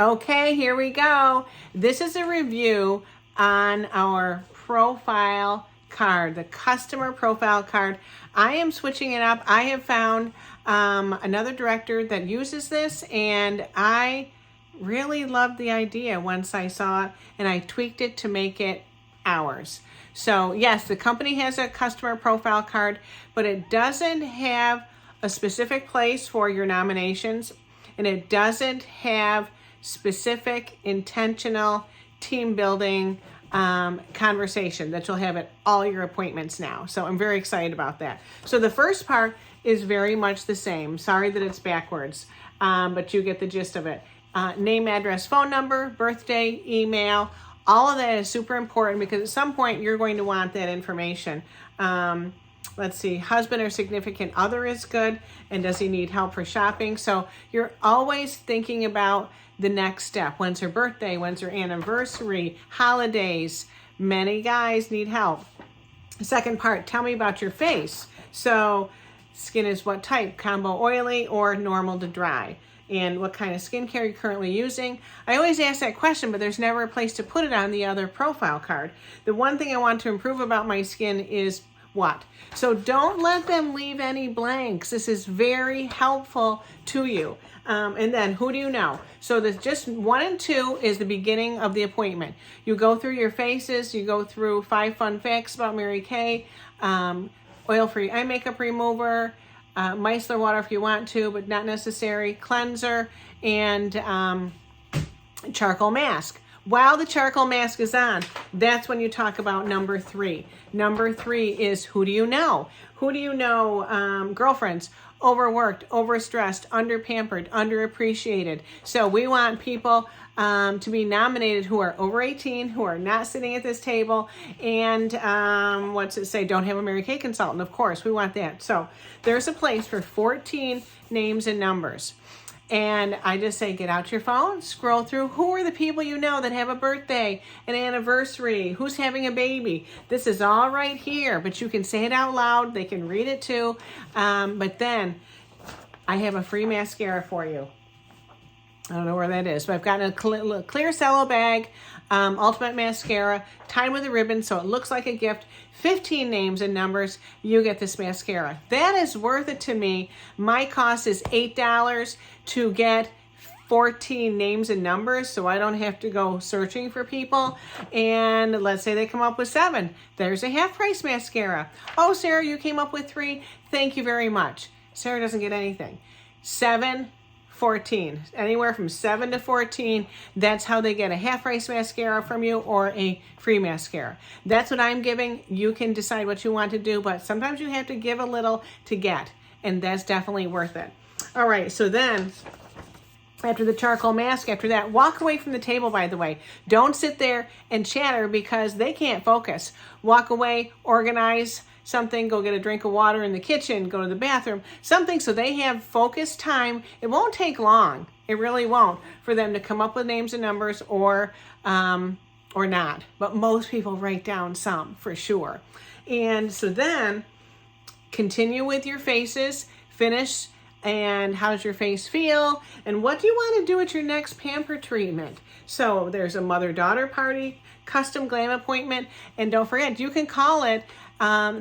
Okay, here we go. This is a review on our profile card, the customer profile card. I am switching it up. I have found another director that uses this, and I really loved the idea once I saw it, and I tweaked it to make it ours. So yes, the company has a customer profile card, but it doesn't have a specific place for your nominations, and it doesn't have specific, intentional team building conversation that you'll have at all your appointments now. So I'm very excited about that. So the first part is very much the same. Sorry that it's backwards, but you get the gist of it. Name, address, phone number, birthday, email, all of that is super important because at some point you're going to want that information. Let's see, husband or significant other is good, and does he need help for shopping? So you're always thinking about the next step. When's her birthday? When's her anniversary? Holidays. Many guys need help. Second part, tell me about your face. So skin is what type? Combo oily or normal to dry? And what kind of skincare you're currently using? I always ask that question, but there's never a place to put it on the other profile card. The one thing I want to improve about my skin is what? So don't let them leave any blanks. This is very helpful to you. And then who do you know? So there's just 1 and 2 is the beginning of the appointment. You go through your faces, you go through 5 fun facts about Mary Kay, oil-free eye makeup remover, micellar water if you want to, but not necessary, cleanser, and charcoal mask. While the charcoal mask is on, that's when you talk about number 3. Number 3 is who do you know? Who do you know? Girlfriends, overworked, overstressed, underpampered, underappreciated. So we want people to be nominated who are over 18, who are not sitting at this table, and what's it say? Don't have a Mary Kay consultant. Of course, we want that. So there's a place for 14 names and numbers. And I just say, get out your phone, scroll through. Who are the people you know that have a birthday, an anniversary? Who's having a baby? This is all right here, but you can say it out loud. They can read it too. But then I have a free mascara for you. I don't know where that is, but I've got a clear cello bag, ultimate mascara, tied with a ribbon so it looks like a gift. 15 names and numbers, you get this mascara. That is worth it to me. My cost is $8 to get 14 names and numbers, so I don't have to go searching for people. And let's say they come up with 7. There's a half price mascara. Oh, Sarah, you came up with 3. Thank you very much. Sarah doesn't get anything. 7, 14, anywhere from 7 to 14. That's how they get a half price mascara from you or a free mascara. That's what I'm giving. You can decide what you want to do, but sometimes you have to give a little to get, and that's definitely worth it. All right, so then after the charcoal mask, after that, walk away from the table, by the way. Don't sit there and chatter because they can't focus. Walk away, organize something, go get a drink of water in the kitchen, go to the bathroom, something so they have focused time. It won't take long. It really won't for them to come up with names and numbers or not. But most people write down some for sure. And so then continue with your faces, finish. And how does your face feel? And what do you want to do at your next Pamper treatment? So there's a mother-daughter party, custom glam appointment, and don't forget, you can call it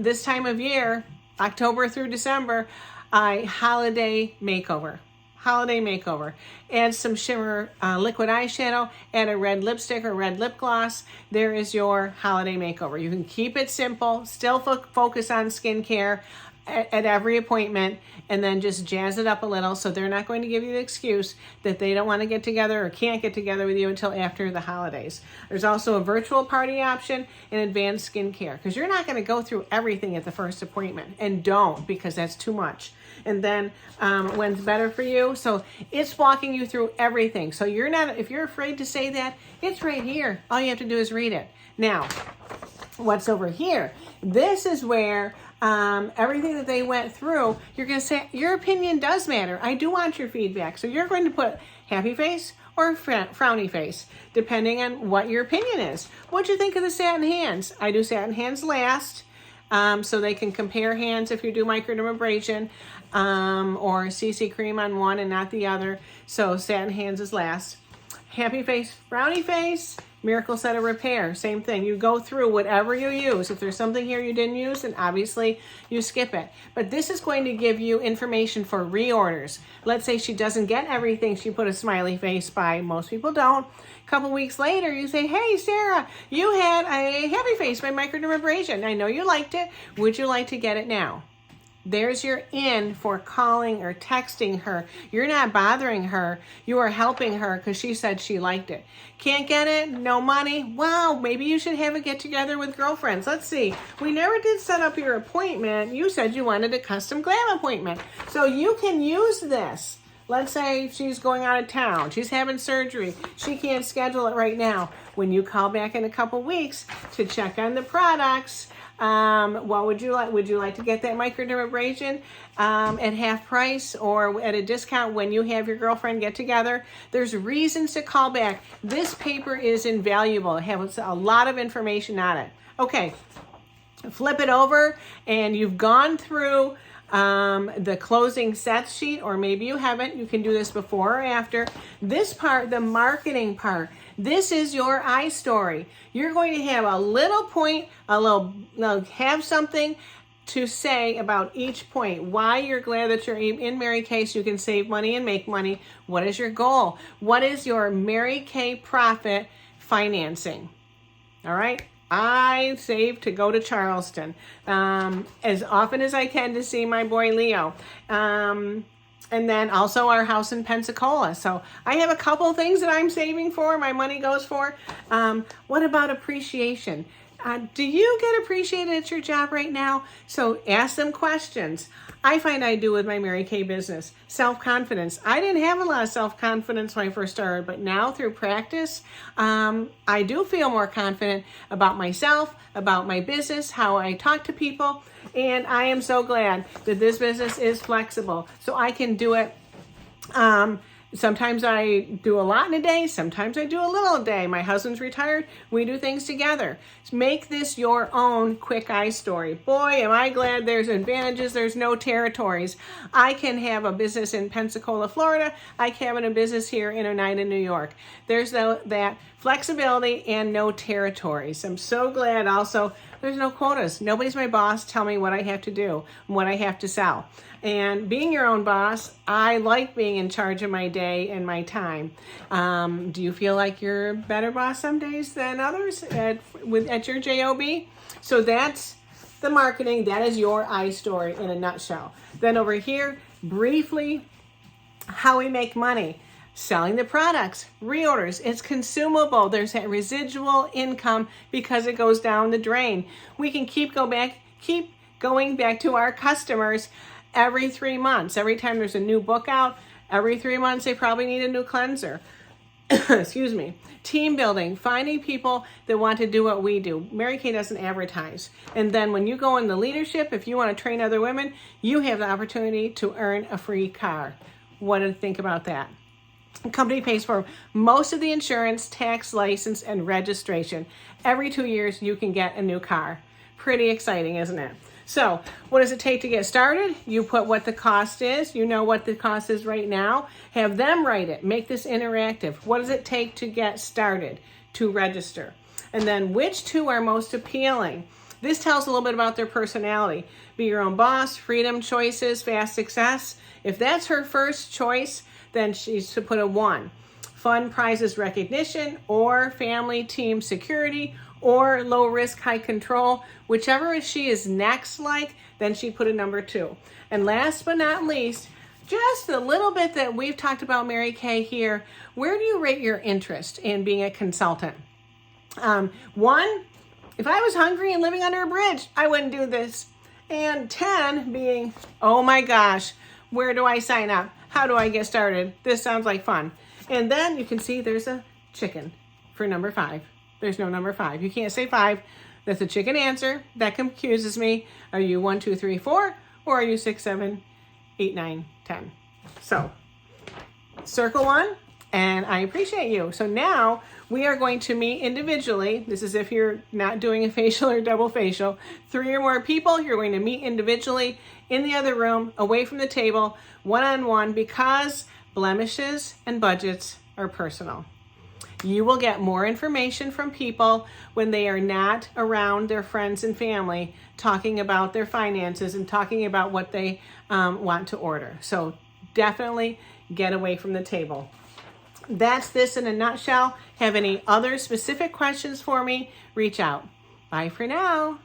this time of year, October through December, a holiday makeover. Holiday makeover. Add some shimmer liquid eyeshadow, add a red lipstick or red lip gloss. There is your holiday makeover. You can keep it simple, still focus on skincare at every appointment, and then just jazz it up a little so they're not going to give you the excuse that they don't want to get together or can't get together with you until after the holidays. There's also a virtual party option and advanced skincare because you're not going to go through everything at the first appointment, and don't, because that's too much. And then when's better for you? So it's walking you through everything. So you're not, if you're afraid to say that, it's right here. All you have to do is read it. Now, what's over here? This is where everything that they went through, you're going to say, your opinion does matter. I do want your feedback. So you're going to put happy face or frowny face, depending on what your opinion is. What'd you think of the satin hands? I do satin hands last, so they can compare hands if you do microdermabrasion, or CC cream on one and not the other. So satin hands is last. Happy face, frowny face, miracle set of repair. Same thing. You go through whatever you use. If there's something here you didn't use, then obviously you skip it. But this is going to give you information for reorders. Let's say she doesn't get everything she put a smiley face by. Most people don't. A couple weeks later, you say, hey, Sarah, you had a happy face by microdermabrasion. I know you liked it. Would you like to get it now? There's your in for calling or texting her. You're not bothering her. You are helping her because she said she liked it. Can't get it? No money? Wow, maybe you should have a get together with girlfriends. Let's see. We never did set up your appointment. You said you wanted a custom glam appointment. So you can use this. Let's say she's going out of town. She's having surgery. She can't schedule it right now. When you call back in a couple weeks to check on the products, what would you like? Would you like to get that microdermabrasion at half price or at a discount when you have your girlfriend get together? There's reasons to call back. This paper is invaluable. It has a lot of information on it. Okay, flip it over and you've gone through the closing sets sheet, or maybe you haven't. You can do this before or after. This part, the marketing part, this is your I story. You're going to have a little point, have something to say about each point. Why you're glad that you're in Mary Kay so you can save money and make money. What is your goal? What is your Mary Kay profit financing? All right. I save to go to Charleston as often as I can to see my boy Leo. And then also our house in Pensacola. So I have a couple of things that I'm saving for, my money goes for. What about appreciation? Do you get appreciated at your job right now? So ask them questions. I find I do with my Mary Kay business. Self-confidence. I didn't have a lot of self-confidence when I first started, but now through practice, I do feel more confident about myself, about my business, how I talk to people, and I am so glad that this business is flexible, so I can do it. Sometimes I do a lot in a day. Sometimes I do a little a day. My husband's retired. We do things together. Make this your own quick eye story. Boy, am I glad there's advantages. There's no territories. I can have a business in Pensacola, Florida. I can have a business here in Oneida, New York. There's that flexibility and no territories. I'm so glad also there's no quotas. Nobody's my boss. Tell me what I have to do, what I have to sell. And being your own boss, I like being in charge of my day and my time. Do you feel like you're a better boss some days than others at your job? So that's the marketing. That is your I story in a nutshell. Then over here, briefly, how we make money. Selling the products, reorders, it's consumable. There's that residual income because it goes down the drain. We can keep going back to our customers every 3 months. Every time there's a new book out, every 3 months they probably need a new cleanser. Excuse me. Team building, finding people that want to do what we do. Mary Kay doesn't advertise. And then when you go in the leadership, if you want to train other women, you have the opportunity to earn a free car. What do you think about that? The company pays for most of the insurance, tax, license, and registration. Every 2 years, you can get a new car. Pretty exciting, isn't it? So what does it take to get started? You put what the cost is. You know what the cost is right now. Have them write it. Make this interactive. What does it take to get started, to register? And then which two are most appealing? This tells a little bit about their personality. Be your own boss, freedom, choices, fast success. If that's her first choice, then she's to put a 1. Fun, prizes, recognition, or family, team, security, or low risk, high control. Whichever she is next like, then she put a number 2. And last but not least, just a little bit that we've talked about Mary Kay here. Where do you rate your interest in being a consultant? 1, if I was hungry and living under a bridge, I wouldn't do this. And 10 being, oh my gosh, where do I sign up? How do I get started? This sounds like fun. And then you can see there's a chicken for number 5. There's no number 5. You can't say 5. That's a chicken answer. That confuses me. Are you 1, 2, 3, 4? Or are you 6, 7, 8, 9, 10? So circle 1, and I appreciate you. So now we are going to meet individually. This is if you're not doing a facial or double facial. 3 or more people, you're going to meet individually in the other room, away from the table, one-on-one, because blemishes and budgets are personal. You will get more information from people when they are not around their friends and family talking about their finances and talking about what they want to order. So definitely get away from the table. That's this in a nutshell. Have any other specific questions for me? Reach out. Bye for now.